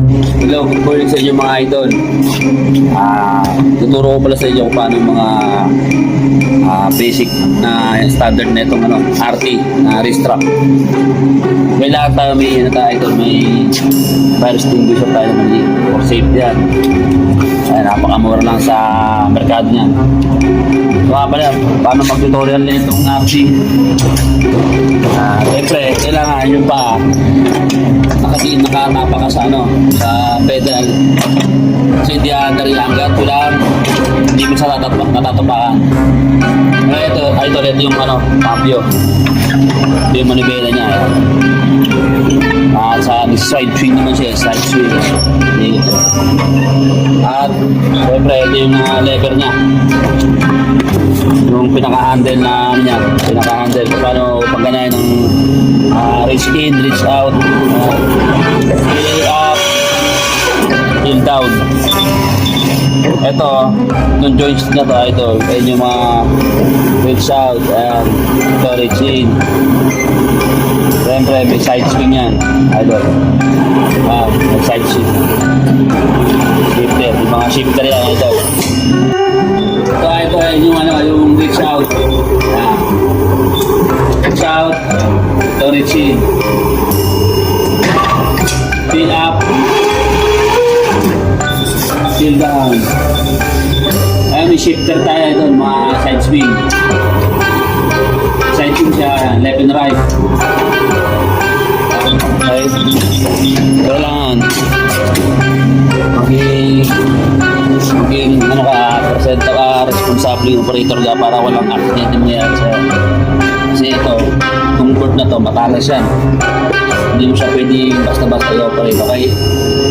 Hello, good morning sa inyo mga idol. Tuturo ko pala sa inyo kung paano mga basic na standard na itong RT na wrist strap. May lahat tayo, may idol, may fire extinguisher tayo naman for safety yan. Ay, napakamura lang sa merkado niyan. So pala, paano mag-tutorial na itong RT? Siyempre, kailangan yung pa nakatiin nakatapa ka sa sa pedal. Kasi hindi dari hanggat tulang hindi mo sa natatapakan. Ito yung cambio. Ito yung manibela niya. Sa side swing naman siya, side swing. Dito. At siyempre, ito yung lever niya. Yung pinaka-handle na niya, pinaka-handle paano pagganahin ng reach in, reach out, heel up, heel down. Ito, yung joints na to, idol, ayun yung mga reach out and reach in. Siyempre, may side swing yan, idol. May side swing. Shifter, yung mga shifter yan, idol. Ito yung reach out. Reach out, ito reach in. Heel up, heel down. Ayun, may shifter tayo ito, mga side swing. Side swing siya, left and right. Okay. Kailangan maging presenta ka, responsible operator ka para walang accident yung nangyayari sa'yo. Kasi ito, itong board na to, matalas yan. Hindi mo siya pwede basta-basta i-operate. Okay?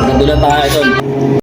Nandun lang tayo ito.